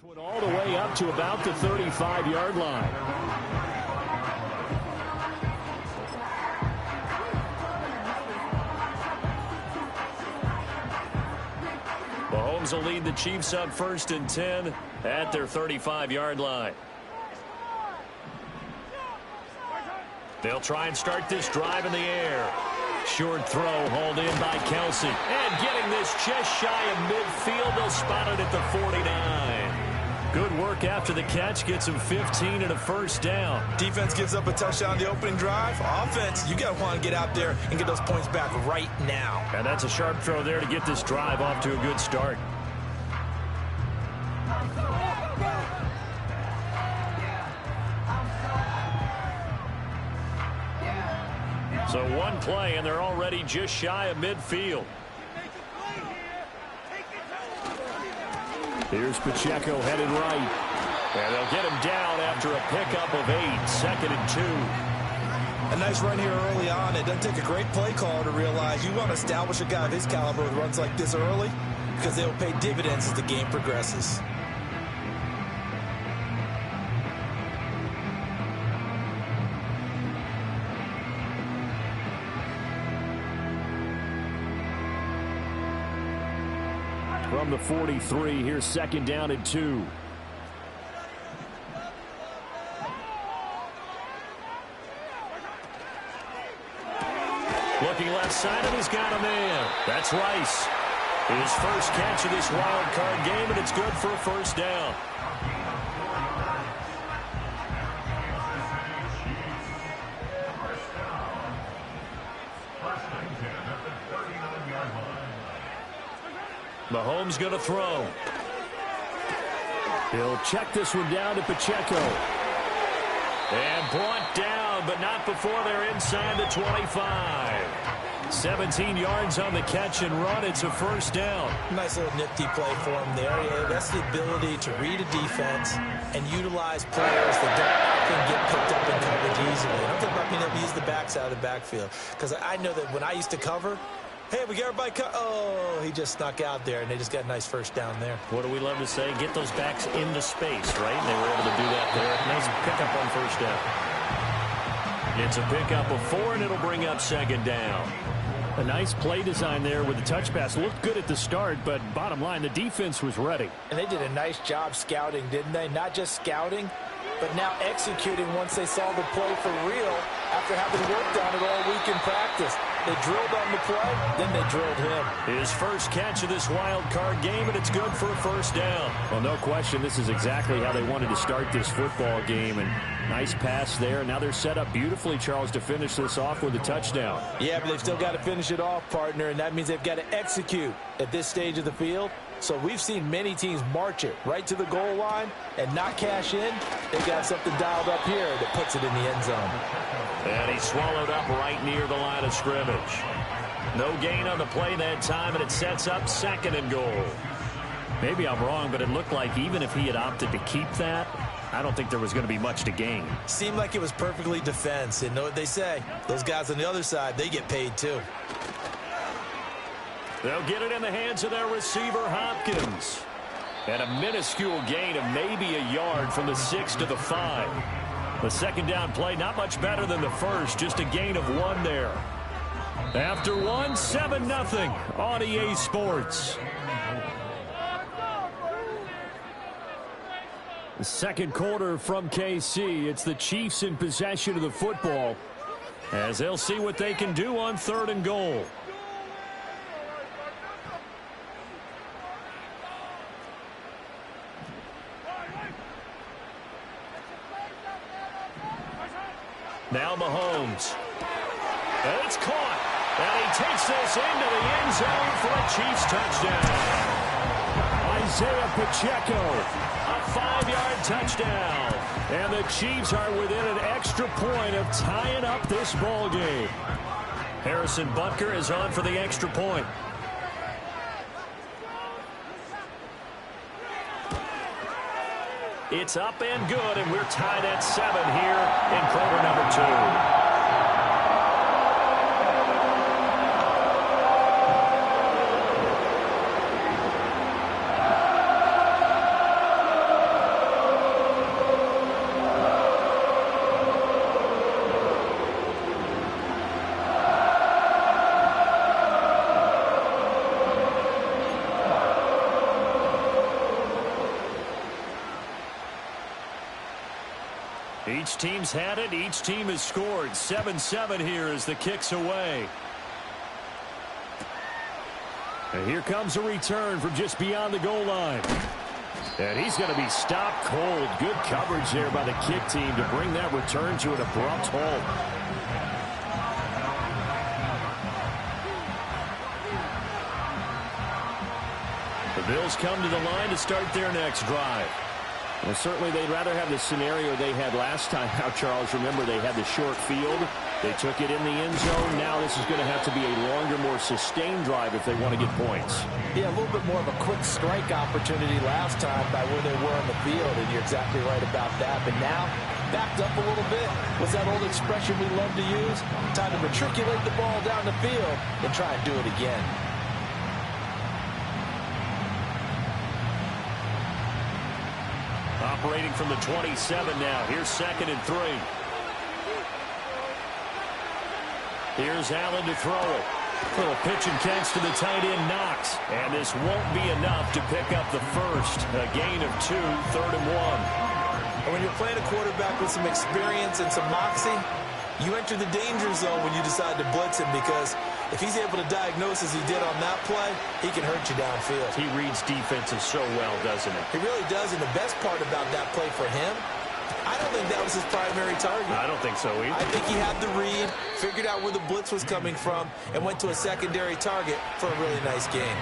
Went all the way up to about the 35-yard line. Mahomes will lead the Chiefs up 1st and 10 at their 35-yard line. They'll try and start this drive in the air. Short throw hauled in by Kelsey. And getting this just shy of midfield. They'll spot it at the 49. Good work after the catch. Gets him 15 and a first down. Defense gives up a touchdown the opening drive. Offense, you got to want to get out there and get those points back right now. And that's a sharp throw there to get this drive off to a good start. So one play, and they're already just shy of midfield. Here's Pacheco headed right. And they'll get him down after a pickup of 8, 2nd and 2. A nice run here early on. It doesn't take a great play caller to realize you want to establish a guy of his caliber with runs like this early because they'll pay dividends as the game progresses. From the 43, here's 2nd down and 2. Looking left side, and he's got a man. That's Rice. His first catch of this wild card game, and it's good for a first down. Mahomes going to throw. He'll check this one down to Pacheco. And brought down, but not before they're inside the 25. 17 yards on the catch and run. It's a first down. Nice little nifty play for him there. Yeah, that's the ability to read a defense and utilize players that don't often get picked up in coverage easily. I don't think about being able to use the backs out of the backfield. Because I know that when I used to cover, hey, we got everybody oh, he just snuck out there, and they just got a nice first down there. What do we love to say? Get those backs into space, right? And they were able to do that there. Nice pickup on first down. It's a pickup of 4, and it'll bring up 2nd down. A nice play design there with the touch pass. Looked good at the start, but bottom line, the defense was ready. And they did a nice job scouting, didn't they? Not just scouting, but now executing once they saw the play for real after having worked on it all week in practice. They drilled on the play, then they drilled him. His first catch of this wild card game, and it's good for a first down. Well, no question, this is exactly how they wanted to start this football game. And nice pass there. Now they're set up beautifully, Charles, to finish this off with a touchdown. Yeah, but they've still got to finish it off, partner, and that means they've got to execute at this stage of the field. So we've seen many teams march it right to the goal line and not cash in. They got something dialed up here that puts it in the end zone. And he swallowed up right near the line of scrimmage. No gain on the play that time, and it sets up 2nd and goal. Maybe I'm wrong, but it looked like even if he had opted to keep that, I don't think there was going to be much to gain. Seemed like it was perfectly defense. And know what they say? Those guys on the other side, they get paid too. They'll get it in the hands of their receiver, Hopkins. And a minuscule gain of maybe a yard from the 6 to the 5. The 2nd down play, not much better than the first, just a gain of 1 there. After 1, 7-0 on EA Sports. The second quarter from KC. It's the Chiefs in possession of the football as they'll see what they can do on 3rd and goal. Now Mahomes. And it's caught. And he takes this into the end zone for a Chiefs touchdown. Isaiah Pacheco, a 5-yard touchdown. And the Chiefs are within an extra point of tying up this ball game. Harrison Butker is on for the extra point. It's up and good, and we're tied at 7 here in quarter number 2. Each team's had it. Each team has scored. 7-7 here as the kick's away. And here comes a return from just beyond the goal line. And he's going to be stopped cold. Good coverage there by the kick team to bring that return to an abrupt halt. The Bills come to the line to start their next drive. Well, certainly they'd rather have the scenario they had last time out, Charles. Remember, they had the short field. They took it in the end zone. Now this is going to have to be a longer, more sustained drive if they want to get points. Yeah, a little bit more of a quick strike opportunity last time by where they were on the field, and you're exactly right about that. But now, backed up a little bit. What's that old expression we love to use? Time to matriculate the ball down the field and try and do it again. Operating from the 27 now. Here's 2nd and 3. Here's Allen to throw it. Little pitch and catch to the tight end, Knox. And this won't be enough to pick up the first. A gain of 2, 3rd and 1. And when you're playing a quarterback with some experience and some moxie, you enter the danger zone when you decide to blitz him, because if he's able to diagnose as he did on that play, he can hurt you downfield. He reads defenses so well, doesn't he? He really does, and the best part about that play for him, I don't think that was his primary target. I don't think so either. I think he had the read, figured out where the blitz was coming from, and went to a secondary target for a really nice gain.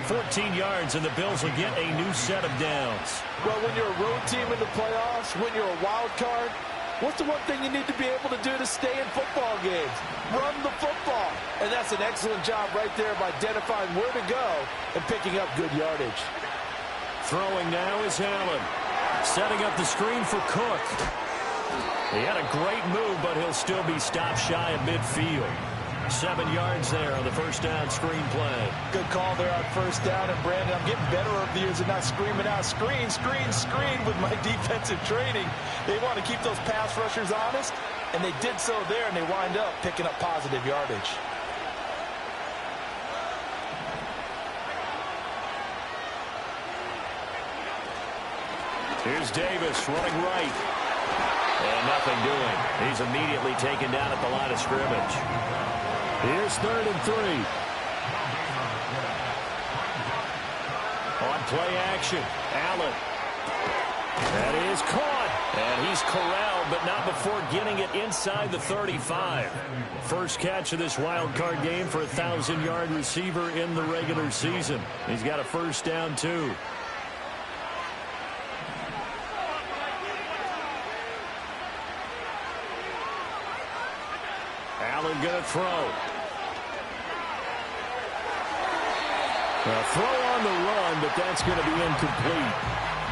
14 yards, and the Bills will get a new set of downs. Well, when you're a road team in the playoffs, when you're a wild card, what's the one thing you need to be able to do to stay in football games? Run the football. And that's an excellent job right there of identifying where to go and picking up good yardage. Throwing now is Allen. Setting up the screen for Cook. He had a great move, but he'll still be stopped shy of midfield. 7 yards there on the first down screen play. Good call there on first down. And, Brandon, I'm getting better over the years of not screaming out, screen, screen, screen with my defensive training. They want to keep those pass rushers honest, and they did so there, and they wind up picking up positive yardage. Here's Davis running right. And nothing doing. He's immediately taken down at the line of scrimmage. Here's 3rd and 3. On play action, Allen. That is caught. And he's corralled, but not before getting it inside the 35. First catch of this wild card game for a 1,000-yard receiver in the regular season. He's got a first down, too. Allen going to throw. A throw on the run, but that's going to be incomplete.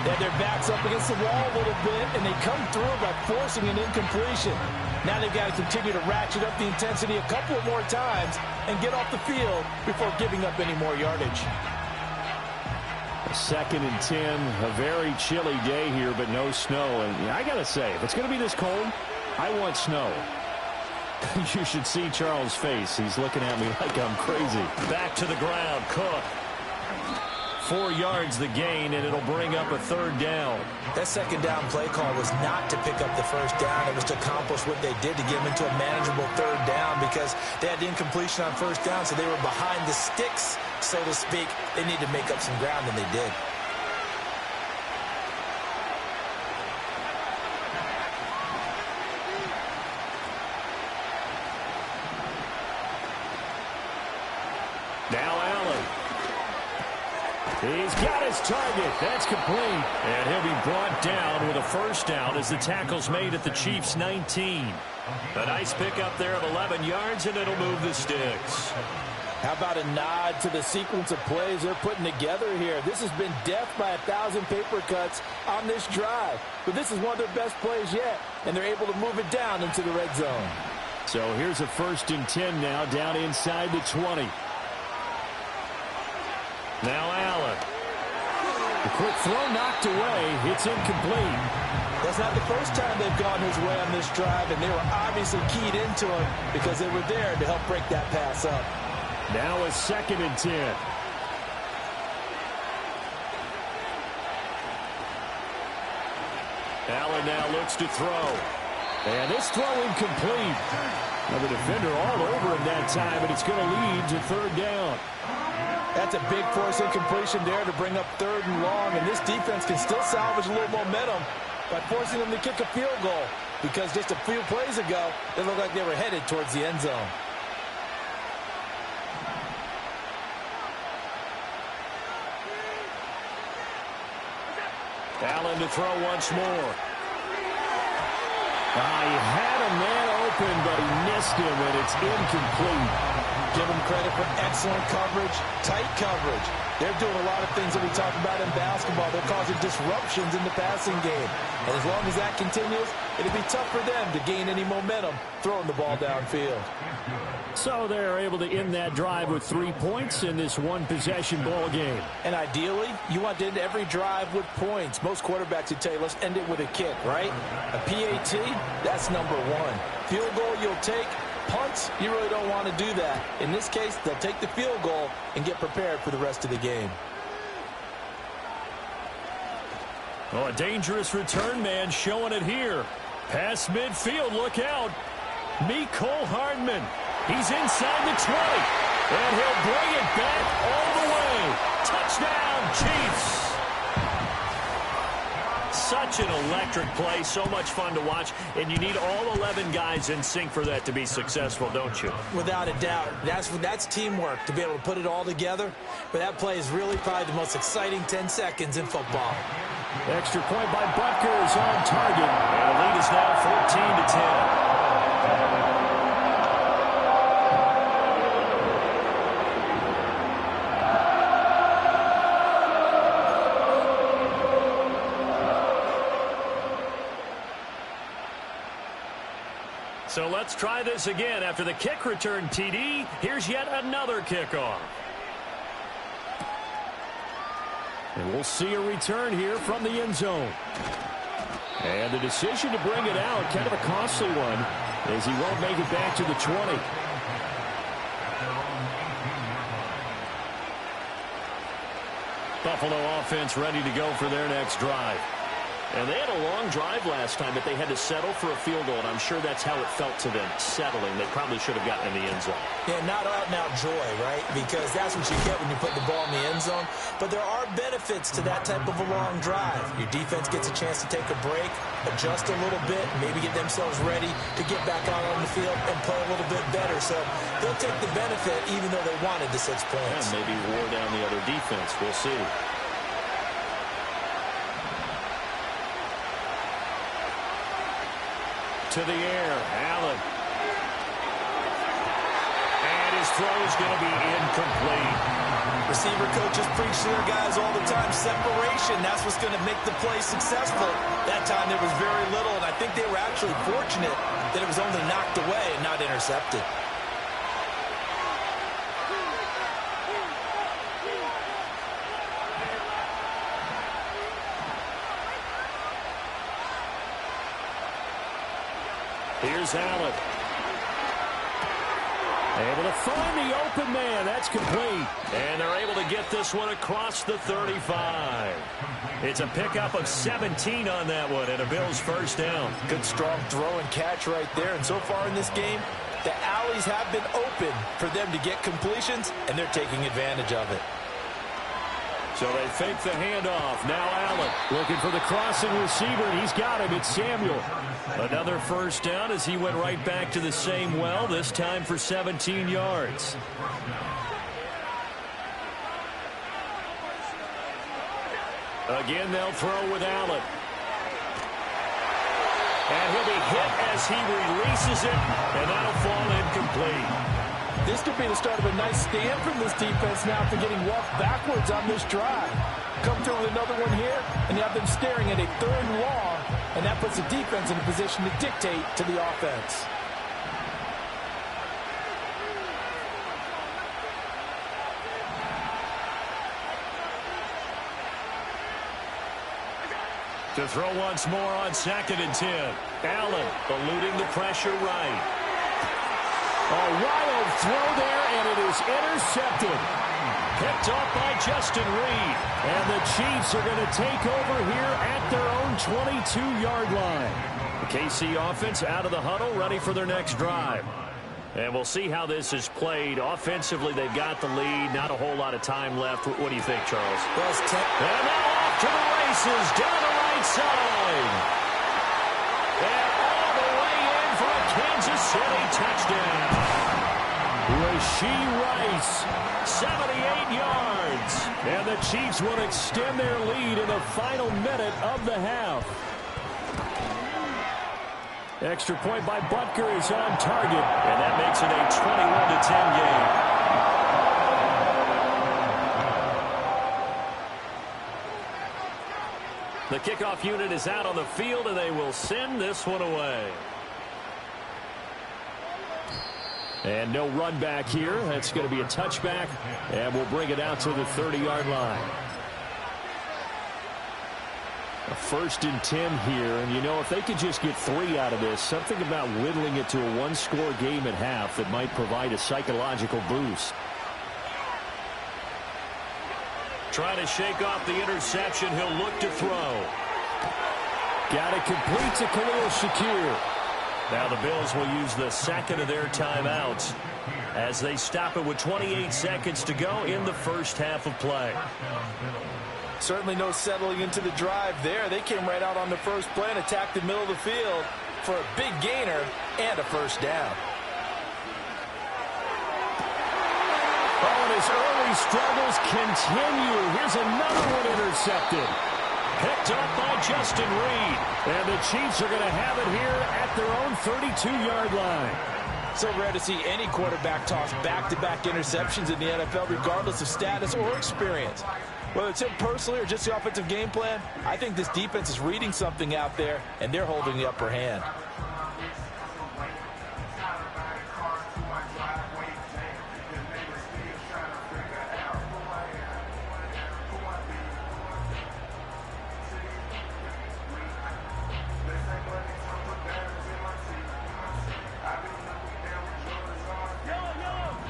Yeah, their back's up against the wall a little bit, and they come through by forcing an incompletion. Now they've got to continue to ratchet up the intensity a couple of more times and get off the field before giving up any more yardage. 2nd and 10, a very chilly day here, but no snow. And I got to say, if it's going to be this cold, I want snow. You should see Charles' face. He's looking at me like I'm crazy. Back to the ground, Cook. 4 yards the gain, and it'll bring up a 3rd down. That 2nd down play call was not to pick up the first down. It was to accomplish what they did, to get them into a manageable 3rd down, because they had the incompletion on first down, so they were behind the sticks, so to speak. They needed to make up some ground, and they did. Now Allen. He's got his target. That's complete. And he'll be brought down with a first down as the tackle's made at the Chiefs' 19. A nice pickup there of 11 yards, and it'll move the sticks. How about a nod to the sequence of plays they're putting together here? This has been death by 1,000 paper cuts on this drive. But this is one of their best plays yet, and they're able to move it down into the red zone. So here's a 1st and 10 now, down inside the 20. Now Allen. The quick throw knocked away. It's incomplete. That's not the first time they've gone his way on this drive, and they were obviously keyed into him because they were there to help break that pass up. Now a 2nd and 10. Allen now looks to throw. And this throw incomplete. Now the defender all over him that time, and it's going to lead to third down. That's a big force incompletion there to bring up third and long, and this defense can still salvage a little momentum by forcing them to kick a field goal, because just a few plays ago, it looked like they were headed towards the end zone. Allen to throw once more. He had a man open, but he missed him, and it's incomplete. Give them credit for excellent coverage, tight coverage. They're doing a lot of things that we talk about in basketball. They're causing disruptions in the passing game. And as long as that continues, it'll be tough for them to gain any momentum throwing the ball downfield. So they're able to end that drive with 3 points in this one-possession ball game. And ideally, you want to end every drive with points. Most quarterbacks would tell you, let's end it with a kick, right? A PAT, that's number one. Field goal you'll take. Punts, you really don't want to do that. In this case, they'll take the field goal and get prepared for the rest of the game. Oh, a dangerous return man showing it here. Past midfield, look out. Mecole Hardman. He's inside the 20. And he'll bring it back all the way. Touchdown, Chiefs. Such an electric play, so much fun to watch, and you need all 11 guys in sync for that to be successful, don't you? Without a doubt. That's teamwork, to be able to put it all together. But that play is really probably the most exciting 10 seconds in football. Extra point by Butker is on target, and the lead is now 14-10. So let's try this again. After the kick return TD, here's yet another kickoff. And we'll see a return here from the end zone. And the decision to bring it out, kind of a costly one, as he won't make it back to the 20. Buffalo offense ready to go for their next drive. And they had a long drive last time, but they had to settle for a field goal, and I'm sure that's how it felt to them, settling. They probably should have gotten in the end zone. Yeah, not out-and-out joy, right? Because that's what you get when you put the ball in the end zone. But there are benefits to that type of a long drive. Your defense gets a chance to take a break, adjust a little bit, maybe get themselves ready to get back out on the field and play a little bit better. So they'll take the benefit even though they wanted the 6 points. And maybe wore down the other defense. We'll see. To the air, Allen. And his throw is going to be incomplete. Receiver coaches preach to their guys all the time. Separation, that's what's going to make the play successful. That time there was very little, and I think they were actually fortunate that it was only knocked away and not intercepted. Here's Allen. Able to find the open man. That's complete. And they're able to get this one across the 35. It's a pickup of 17 on that one, and a Bills first down. Good, strong throw and catch right there. And so far in this game, the alleys have been open for them to get completions, and they're taking advantage of it. So they fake the handoff. Now Allen looking for the crossing receiver, and he's got him. It's Samuel. Another first down as he went right back to the same well, this time for 17 yards. Again, they'll throw with Allen. And he'll be hit as he releases it, and that'll fall incomplete. This could be the start of a nice stand from this defense now after getting walked backwards on this drive. Come through with another one here, and you have them staring at a third and long, and that puts the defense in a position to dictate to the offense. To throw once more on 2nd and 10. Allen eluding the pressure right. A wild throw there, and it is intercepted. Picked off by Justin Reed. And the Chiefs are going to take over here at their own 22-yard line. The KC offense out of the huddle, ready for their next drive. And we'll see how this is played. Offensively, they've got the lead. Not a whole lot of time left. What do you think, Charles? And now off to the races down the right side. And all the way in for a Kansas City touchdown. Rashee Rice, 78 yards. And the Chiefs will extend their lead in the final minute of the half. Extra point by Butker is on target. And that makes it a 21-10 game. The kickoff unit is out on the field, and they will send this one away. And no run back here. That's going to be a touchback, and we'll bring it out to the 30-yard line. A 1st and 10 here, and you know, if they could just get 3 out of this, something about whittling it to a 1-score game at half that might provide a psychological boost. Trying to shake off the interception. He'll look to throw. Got it complete to Khalil Shakir. Now the Bills will use the second of their timeouts as they stop it with 28 seconds to go in the first half of play. Certainly no settling into the drive there. They came right out on the first play and attacked the middle of the field for a big gainer and a first down. Oh, and his early struggles continue. Here's another one intercepted. Picked up by Justin Reed. And the Chiefs are going to have it here at their own 32-yard line. So rare to see any quarterback toss back-to-back interceptions in the NFL, regardless of status or experience. Whether it's him personally or just the offensive game plan, I think this defense is reading something out there, and they're holding the upper hand.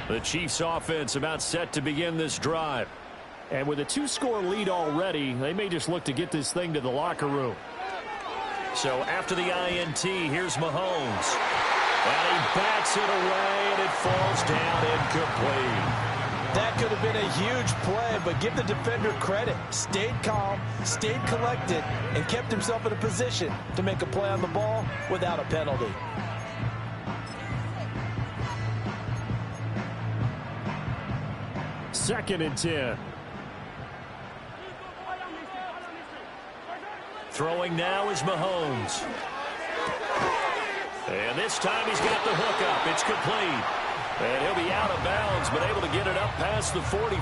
The Chiefs offense about set to begin this drive. And with a 2-score lead already, they may just look to get this thing to the locker room. So after the INT, here's Mahomes. And he bats it away, and it falls down incomplete. That could have been a huge play, but give the defender credit. Stayed calm, stayed collected, and kept himself in a position to make a play on the ball without a penalty. Second and 10. Throwing now is Mahomes. And this time he's got the hook up. It's complete. And he'll be out of bounds, but able to get it up past the 45.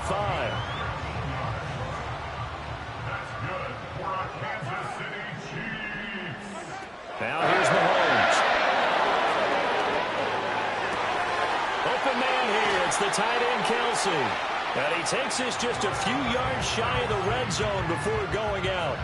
Now here's Mahomes. Open man here. It's the tight end, Kelsey. And he takes this just a few yards shy of the red zone before going out.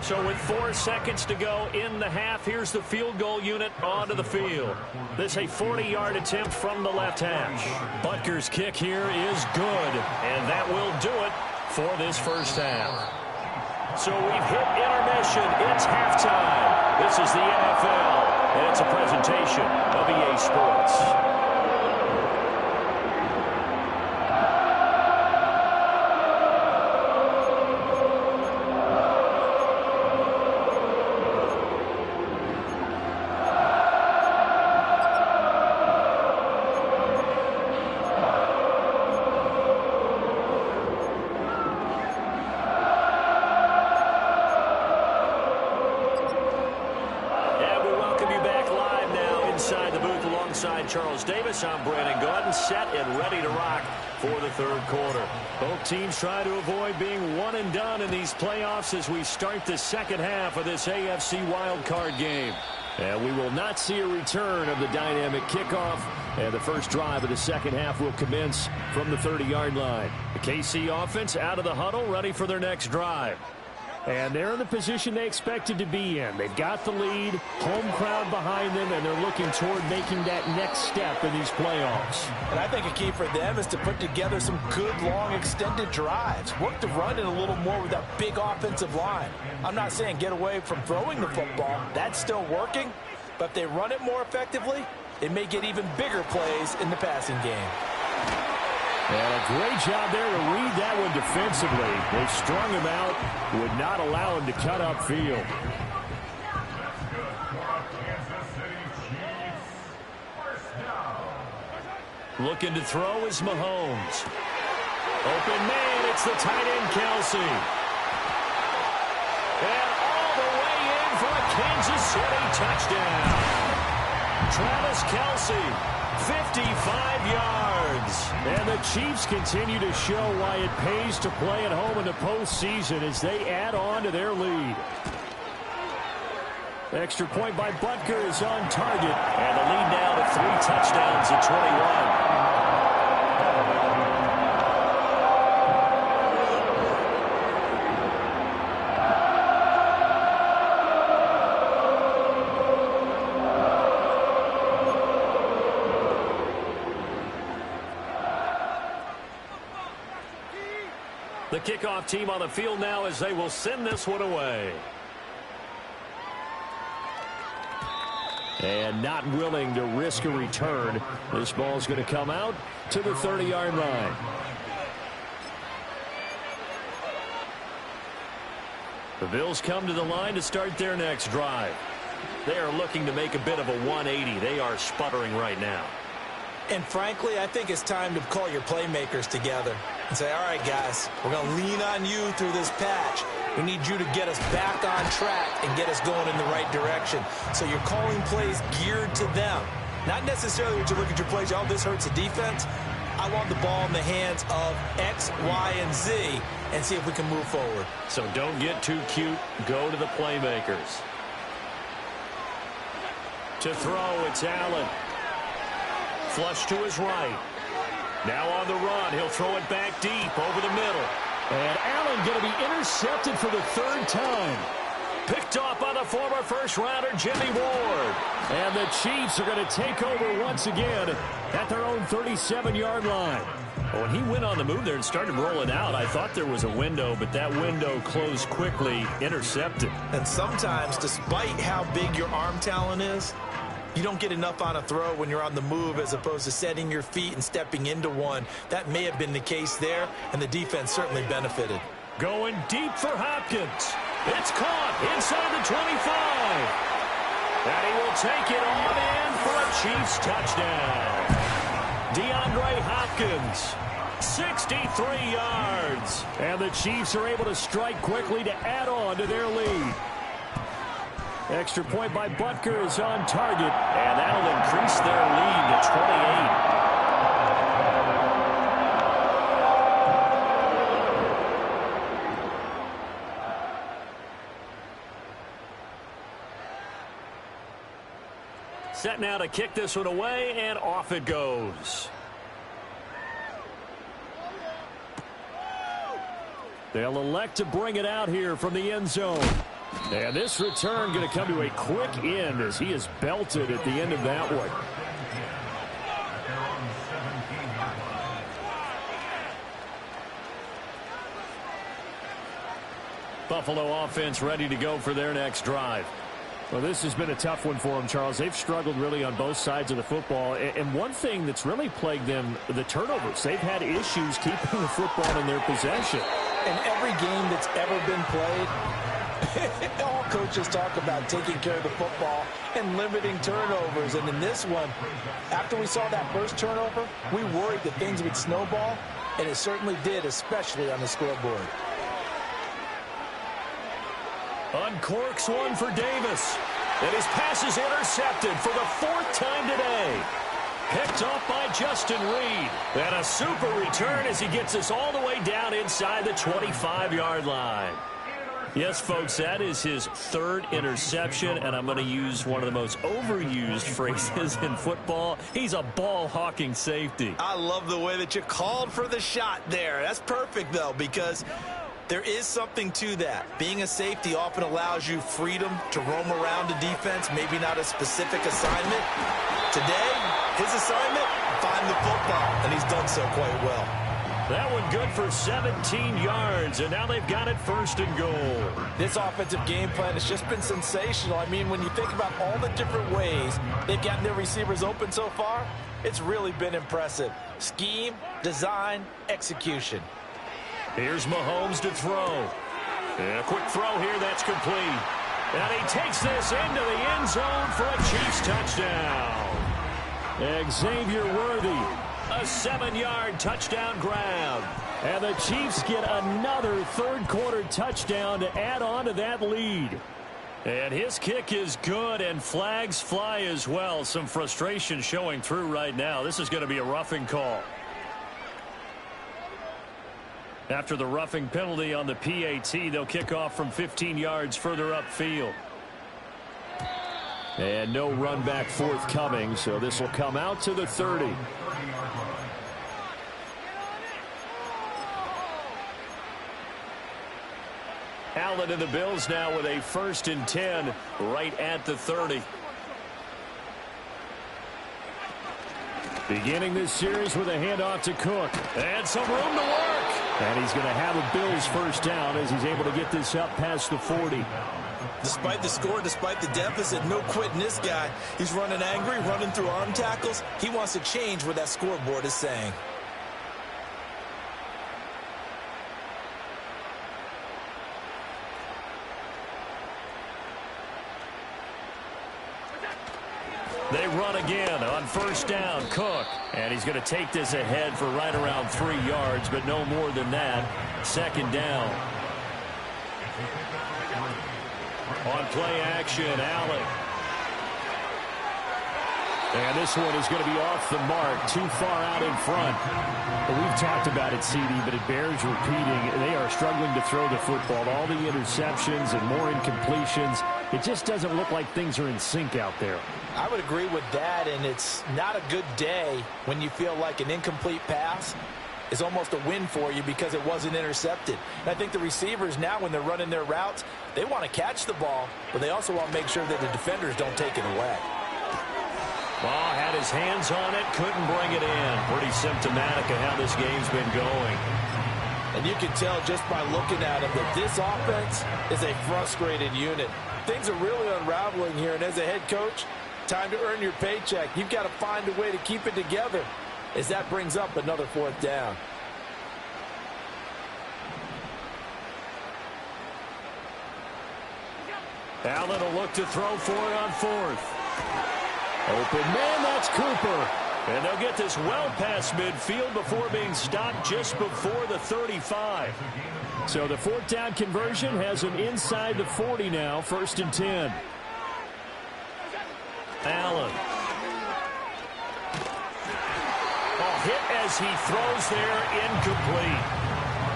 So with 4 seconds to go in the half, here's the field goal unit onto the field. This a 40-yard attempt from the left hash. Butker's kick here is good, and that will do it for this first half. So we've hit intermission. It's halftime. This is the NFL, and it's a presentation of EA Sports. Charles Davis, I'm Brandon Gaudin, set and ready to rock for the third quarter. Both teams try to avoid being one and done in these playoffs as we start the second half of this AFC wildcard game. And we will not see a return of the dynamic kickoff, and the first drive of the second half will commence from the 30-yard line. The KC offense out of the huddle, ready for their next drive. And they're in the position they expected to be in. They've got the lead, home crowd behind them, and they're looking toward making that next step in these playoffs. And I think a key for them is to put together some good, long, extended drives. Work the run in a little more with that big offensive line. I'm not saying get away from throwing the football. That's still working. But if they run it more effectively, they may get even bigger plays in the passing game. And a great job there to read that one defensively. They strung him out, would not allow him to cut upfield. Looking to throw is Mahomes. Open man, it's the tight end Kelce. And all the way in for a Kansas City touchdown. Travis Kelce. 55 yards. And the Chiefs continue to show why it pays to play at home in the postseason as they add on to their lead. Extra point by Butker is on target. And the lead now to 3 touchdowns at 21. The kickoff team on the field now as they will send this one away. And not willing to risk a return. This ball's going to come out to the 30-yard line. The Bills come to the line to start their next drive. They are looking to make a bit of a 180. They are sputtering right now. And frankly, I think it's time to call your playmakers together and say, all right, guys, we're going to lean on you through this patch. We need you to get us back on track and get us going in the right direction. So you're calling plays geared to them. Not necessarily when you look at your plays, oh, this hurts the defense. I want the ball in the hands of X, Y, and Z and see if we can move forward. So don't get too cute. Go to the playmakers. To throw, it's Allen. Flush to his right. Now on the run. He'll throw it back deep over the middle. And Allen going to be intercepted for the 3rd time. Picked off by the former first-rounder Jimmy Ward. And the Chiefs are going to take over once again at their own 37-yard line. When he went on the move there and started rolling out, I thought there was a window, but that window closed quickly, intercepted. And sometimes, despite how big your arm talent is, you don't get enough on a throw when you're on the move as opposed to setting your feet and stepping into one. That may have been the case there, and the defense certainly benefited. Going deep for Hopkins. It's caught inside the 25. And he will take it on in for a Chiefs touchdown. DeAndre Hopkins, 63 yards. And the Chiefs are able to strike quickly to add on to their lead. Extra point by Butker is on target, and that'll increase their lead to 28. Set now to kick this one away, and off it goes. They'll elect to bring it out here from the end zone. And this return going to come to a quick end as he is belted at the end of that one. Buffalo offense ready to go for their next drive. Well, this has been a tough one for them, Charles. They've struggled really on both sides of the football. And one thing that's really plagued them, the turnovers. They've had issues keeping the football in their possession. In every game that's ever been played, all coaches talk about taking care of the football and limiting turnovers. And in this one, after we saw that first turnover, we worried that things would snowball, and it certainly did, especially on the scoreboard. Uncorks one for Davis. And his pass is intercepted for the 4th time today. Picked off by Justin Reed. And a super return as he gets us all the way down inside the 25-yard line. Yes, folks, that is his 3rd interception, and I'm going to use one of the most overused phrases in football. He's a ball-hawking safety. I love the way that you called for the shot there. That's perfect, though, because There is something to that. Being a safety often allows you freedom to roam around the defense, maybe not a specific assignment. Today, his assignment, find the football, and he's done so quite well. That one good for 17 yards, and now they've got it 1st and goal. This offensive game plan has just been sensational. I mean, when you think about all the different ways they've gotten their receivers open so far, it's really been impressive. Scheme, design, execution. Here's Mahomes to throw. And a quick throw here, that's complete. And he takes this into the end zone for a Chiefs touchdown. Xavier Worthy, a 7-yard touchdown grab. And the Chiefs get another third-quarter touchdown to add on to that lead. And his kick is good, and flags fly as well. Some frustration showing through right now. This is going to be a roughing call. After the roughing penalty on the PAT, they'll kick off from 15 yards further upfield. And no run back forthcoming, so this will come out to the 30. Allen and the Bills now with a 1st and 10 right at the 30. Beginning this series with a handoff to Cook. And some room to work. And he's going to have a Bills 1st down as he's able to get this up past the 40. Despite the score, despite the deficit, no quitting this guy. He's running angry, running through arm tackles. He wants to change what that scoreboard is saying. They run again on 1st down. Cook. And he's going to take this ahead for right around 3 yards, but no more than that. 2nd down. On play action, Allen. And this one is going to be off the mark, too far out in front. Well, we've talked about it, CD, but it bears repeating. They are struggling to throw the football. All the interceptions and more incompletions. It just doesn't look like things are in sync out there. I would agree with that, and it's not a good day when you feel like an incomplete pass is almost a win for you because it wasn't intercepted. And I think the receivers now, when they're running their routes, they want to catch the ball, but they also want to make sure that the defenders don't take it away. Well, had his hands on it, couldn't bring it in. Pretty symptomatic of how this game's been going. And you can tell just by looking at him that this offense is a frustrated unit. Things are really unraveling here, and as a head coach, time to earn your paycheck. You've got to find a way to keep it together as that brings up another 4th down. Allen will look to throw for it on 4th. Open man, that's Cooper. And they'll get this well past midfield before being stopped just before the 35. So the 4th down conversion has him inside the 40 now, 1st and 10. Allen. Hit as he throws there, incomplete.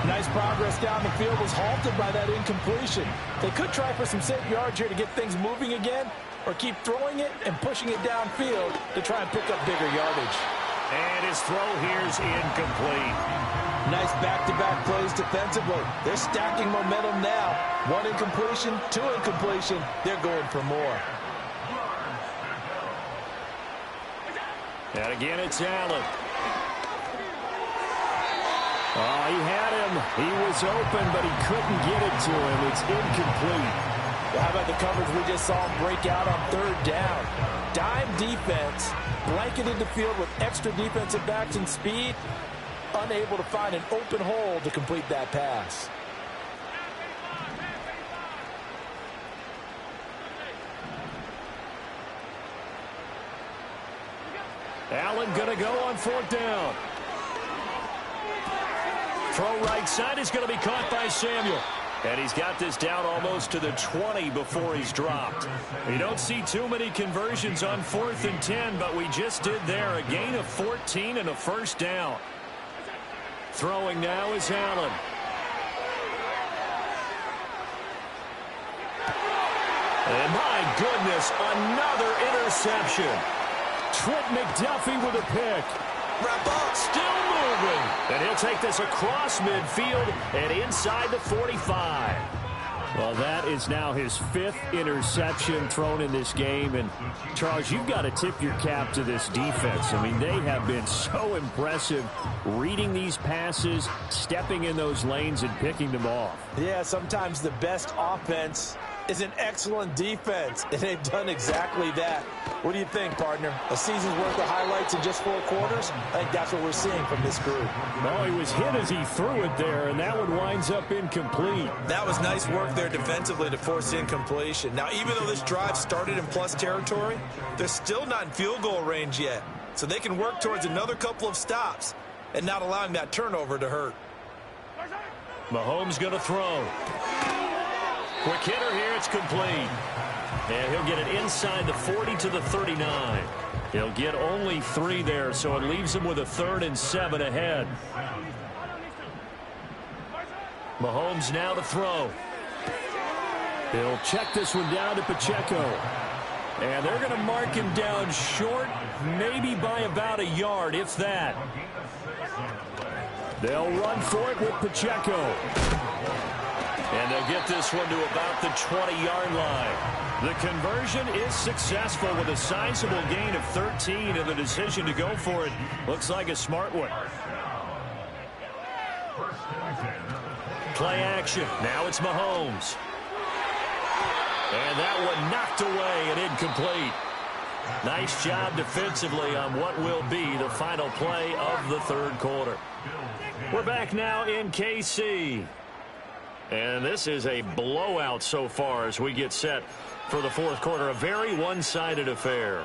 Nice progress down the field, was halted by that incompletion. They could try for some safe yards here to get things moving again, or keep throwing it and pushing it downfield to try and pick up bigger yardage. And his throw here's incomplete. Nice back-to-back plays defensively. They're stacking momentum now. 1 incompletion, 2 incompletion. They're going for more. And again, it's Allen. Oh, he had him. He was open, but he couldn't get it to him. It's incomplete. Well, how about the coverage we just saw him break out on 3rd down? Dime defense, blanketed the field with extra defensive backs and speed, unable to find an open hole to complete that pass. Allen going to go on 4th down. Throw right side is going to be caught by Samuel. And he's got this down almost to the 20 before he's dropped. You don't see too many conversions on 4th and 10, but we just did there. A gain of 14 and a 1st down. Throwing now is Allen. And my goodness, another interception. Trent McDuffie with a pick. wrap up. Still moving. And he'll take this across midfield and inside the 45. Well, that is now his 5th interception thrown in this game. And, Charles, you've got to tip your cap to this defense. I mean, they have been so impressive reading these passes, stepping in those lanes, and picking them off. Yeah, sometimes the best offense is an excellent defense, and they've done exactly that. What do you think, partner? A season's worth of highlights in just 4 quarters? I think that's what we're seeing from this group. Well, he was hit as he threw it there, and that one winds up incomplete. That was nice work there defensively to force incompletion. Now, even though this drive started in plus territory, they're still not in field goal range yet. So they can work towards another couple of stops and not allowing that turnover to hurt. Mahomes going to throw. Quick hitter here, it's complete. And he'll get it inside the 40 to the 39. He'll get only 3 there, so it leaves him with a 3rd and 7 ahead. Mahomes now to throw. He'll check this one down to Pacheco. And they're going to mark him down short, maybe by about a yard, if that. They'll run for it with Pacheco. And they'll get this one to about the 20-yard line. The conversion is successful with a sizable gain of 13, and the decision to go for it looks like a smart one. Play action. Now it's Mahomes. And that one knocked away and incomplete. Nice job defensively on what will be the final play of the 3rd quarter. We're back now in KC. And this is a blowout so far as we get set for the 4th quarter. A very one-sided affair.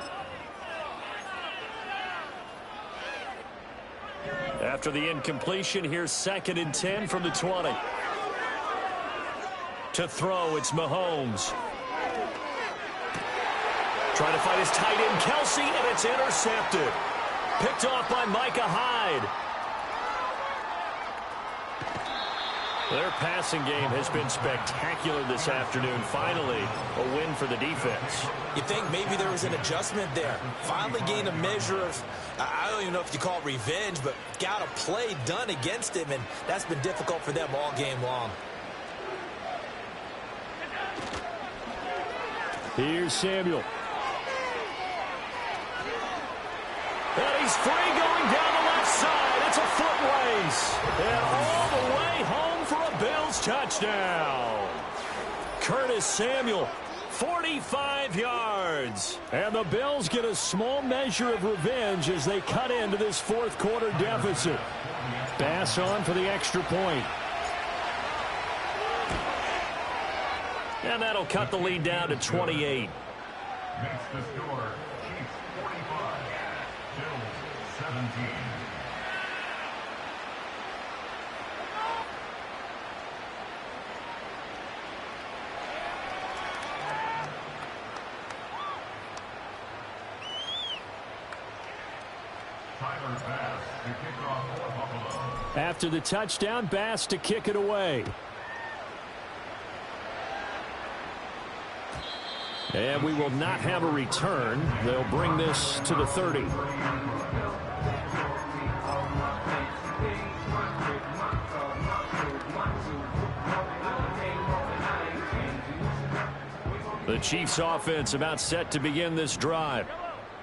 After the incompletion, here's 2nd and 10 from the 20. To throw, it's Mahomes. Trying to find his tight end, Kelsey, and it's intercepted. Picked off by Micah Hyde. Their passing game has been spectacular this afternoon. Finally, a win for the defense. You think maybe there was an adjustment there. Finally gained a measure of, I don't even know if you call it revenge, but got a play done against him, and that's been difficult for them all game long. Here's Samuel. And he's free going down the left side. It's a foot race. And all the way home for a Bills touchdown. Curtis Samuel, 45 yards. And the Bills get a small measure of revenge as they cut into this 4th quarter deficit. Bass on for the extra point. And that'll cut the lead down to 28. Makes the score Chiefs 45, Bills 17. Tyler Bass to kick off for Buffalo. After the touchdown, Bass to kick it away. And we will not have a return. They'll bring this to the 30. The Chiefs offense about set to begin this drive.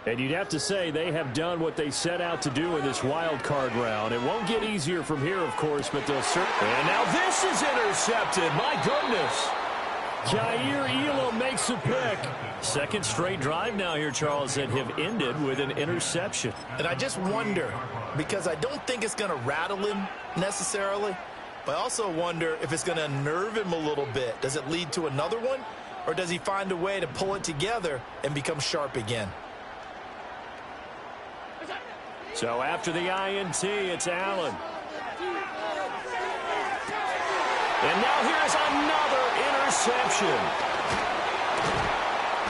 And you'd have to say they have done what they set out to do in this wild card round. It won't get easier from here, of course, but they'll certainly. And now this is intercepted. My goodness. Jair Elam makes a pick. 2nd straight drive now here, Charles, that have ended with an interception. And I just wonder, because I don't think it's going to rattle him necessarily, but I also wonder if it's going to unnerve him a little bit. Does it lead to another one, or does he find a way to pull it together and become sharp again? So after the INT, it's Allen. And now here's another interception.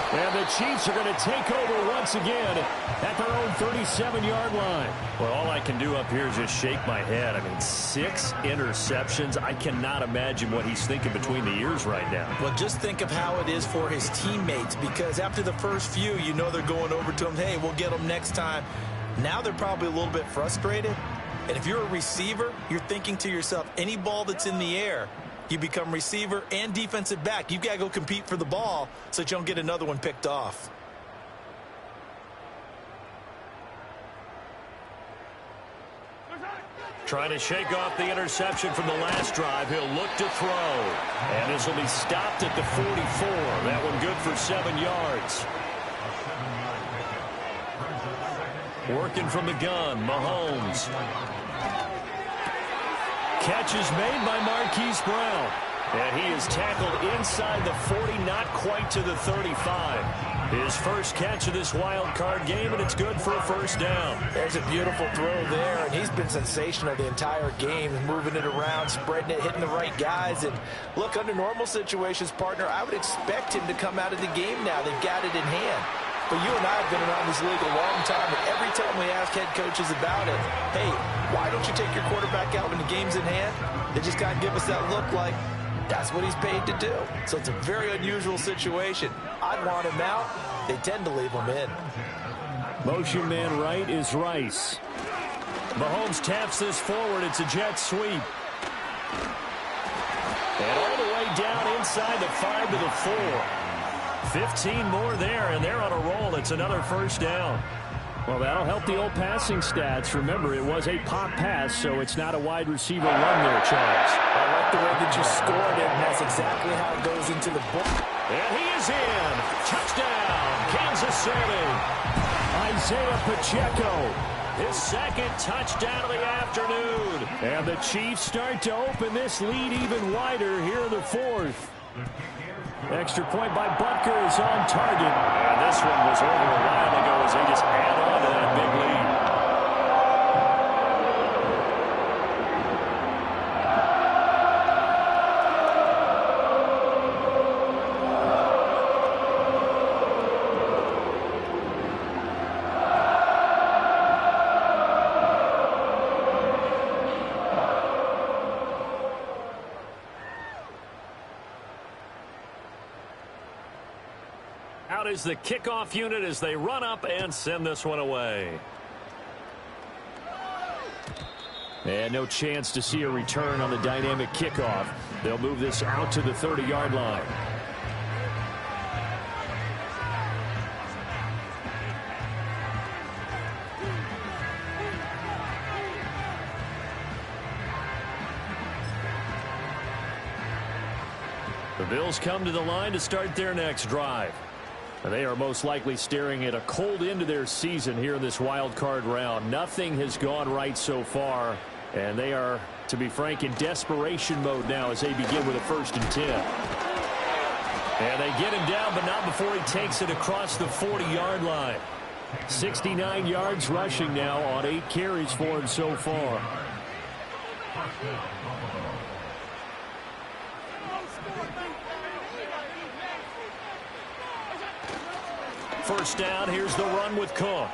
And the Chiefs are going to take over once again at their own 37-yard line. Well, all I can do up here is just shake my head. I mean, 6 interceptions. I cannot imagine what he's thinking between the ears right now. Well, just think of how it is for his teammates, because after the first few, you know they're going over to him, hey, we'll get them next time. Now they're probably a little bit frustrated. And if you're a receiver, you're thinking to yourself, any ball that's in the air, you become receiver and defensive back. You've got to go compete for the ball so that you don't get another one picked off. Trying to shake off the interception from the last drive. He'll look to throw. And this will be stopped at the 44. That one good for 7 yards. Working from the gun, Mahomes. Catch is made by Marquise Brown. And he is tackled inside the 40, not quite to the 35. His first catch of this wild card game, and it's good for a first down. There's a beautiful throw there, and he's been sensational the entire game, moving it around, spreading it, hitting the right guys. And look, under normal situations, partner, I would expect him to come out of the game now. They've got it in hand. But you and I have been around this league a long time, and every time we ask head coaches about it, hey, why don't you take your quarterback out when the game's in hand? They just kind of give us that look like, that's what he's paid to do. So it's a very unusual situation. I'd want him out. They tend to leave him in. Motion man right is Rice. Mahomes taps this forward. It's a jet sweep. And all the way down inside the 5 to the 4. 15 more there, and they're on a roll. It's another first down. Well, that'll help the old passing stats. Remember, it was a pop pass, so it's not a wide receiver run there, Charles. I like the way that you scored it, and that's exactly how it goes into the book. And he is in. Touchdown, Kansas City. Isaiah Pacheco, his second touchdown of the afternoon. And the Chiefs start to open this lead even wider here in the 4th. Extra point by Butker is on target. And this one was over a while ago as they just add on to that big lead. Out is the kickoff unit as they run up and send this one away. And no chance to see a return on the dynamic kickoff. They'll move this out to the 30-yard line. The Bills come to the line to start their next drive. They are most likely staring at a cold end to their season here in this wild card round. Nothing has gone right so far, and they are, to be frank, in desperation mode now as they begin with a 1st and 10. And they get him down, but not before he takes it across the 40-yard line. 69 yards rushing now on 8 carries for him so far. First down, here's the run with Cook.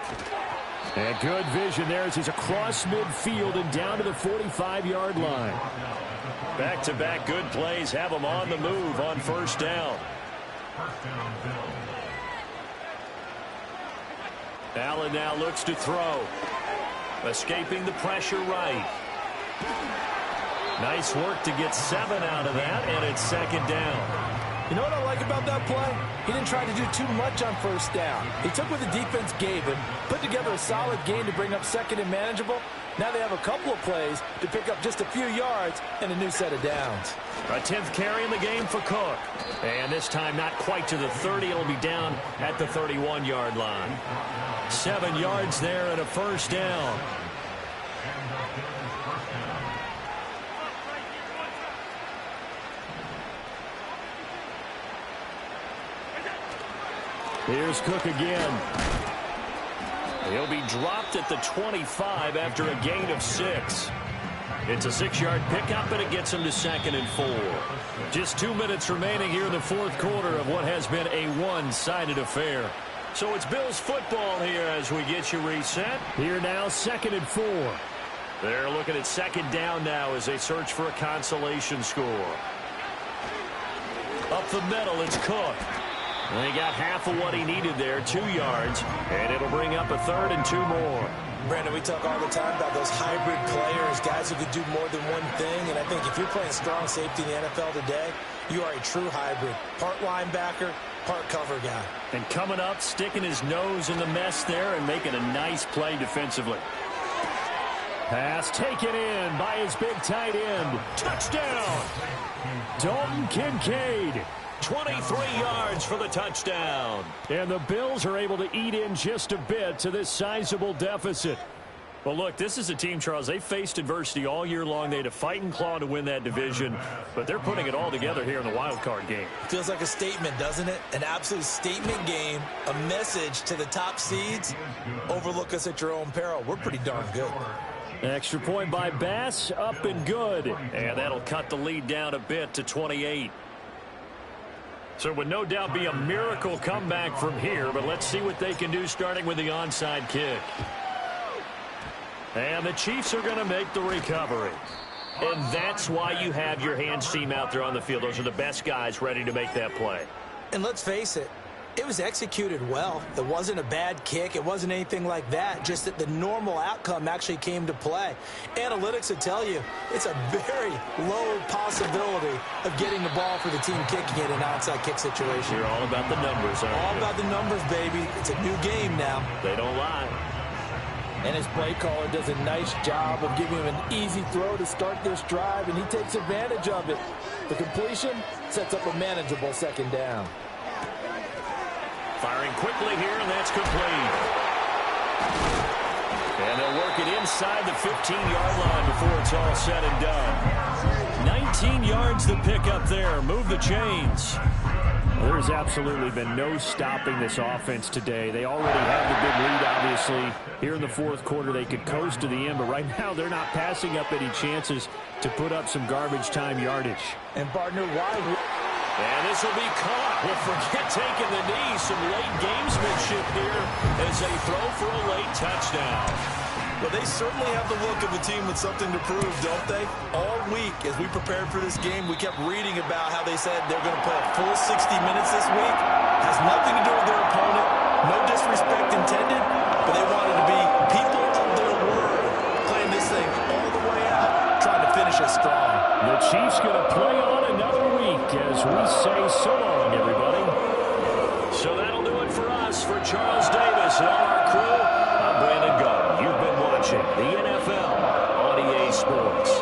And good vision there as he's across midfield and down to the 45-yard line. Back-to-back good plays have him on the move on first down. Allen now looks to throw. Escaping the pressure right. Nice work to get 7 out of that, and it's 2nd down. You know what I like about that play? He didn't try to do too much on first down. He took what the defense gave him, put together a solid game to bring up 2nd and manageable. Now they have a couple of plays to pick up just a few yards and a new set of downs. A 10th carry in the game for Cook. And this time not quite to the 30. It'll be down at the 31-yard line. 7 yards there and a first down. Here's Cook again. He'll be dropped at the 25 after a gain of 6. It's a 6-yard pickup, and it gets him to 2nd and 4. Just 2 minutes remaining here in the 4th quarter of what has been a one-sided affair. So it's Bills football here as we get you reset. Here now, 2nd and 4. They're looking at 2nd down now as they search for a consolation score. Up the middle, it's Cook. They got half of what he needed there, 2 yards, and it'll bring up a 3rd and 2 more. Brandon, we talk all the time about those hybrid players, guys who could do more than one thing, and I think if you're playing strong safety in the NFL today, you are a true hybrid. Part linebacker, part cover guy. And coming up, sticking his nose in the mess there and making a nice play defensively. Pass taken in by his big tight end. Touchdown! Dalton Kincaid. 23 yards for the touchdown. And the Bills are able to eat in just a bit to this sizable deficit. Well, look, this is a team, Charles, they faced adversity all year long. They had to fight and claw to win that division, but they're putting it all together here in the wild card game. Feels like a statement, doesn't it? An absolute statement game, a message to the top seeds. Overlook us at your own peril. We're pretty darn good. Extra point by Bass, up and good. And that'll cut the lead down a bit to 28. So it would no doubt be a miracle comeback from here, but let's see what they can do starting with the onside kick. And the Chiefs are going to make the recovery. And that's why you have your hands team out there on the field. Those are the best guys ready to make that play. And let's face it, it was executed well. It wasn't a bad kick. It wasn't anything like that. Just that the normal outcome actually came to play. Analytics will tell you it's a very low possibility of getting the ball for the team kicking it in an onside kick situation. You're all about the numbers, aren't you? All about the numbers, baby. It's a new game now. They don't lie. And his play caller does a nice job of giving him an easy throw to start this drive, and he takes advantage of it. The completion sets up a manageable 2nd down. Firing quickly here, and that's complete. And they'll work it inside the 15-yard line before it's all said and done. 19 yards to pick up there. Move the chains. There's absolutely been no stopping this offense today. They already have the big lead, obviously. Here in the 4th quarter, they could coast to the end, but right now they're not passing up any chances to put up some garbage time yardage. And partner, why? And this will be caught. We'll forget taking the knee. Some late gamesmanship here as they throw for a late touchdown. Well, they certainly have the look of a team with something to prove, don't they? All week, as we prepared for this game, we kept reading about how they said they're going to play a full 60 minutes this week. Has nothing to do with their opponent. No disrespect intended, but they wanted to be people of their word, playing this thing all the way out, trying to finish it strong. The Chiefs going to play on another week as we say so long, everybody. So that'll do it for us. For Charles Davis and all our crew, I'm Brandon Garden. You've been watching the NFL on EA Sports.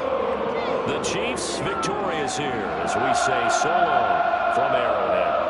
The Chiefs victorious here as we say so long from Arrowhead.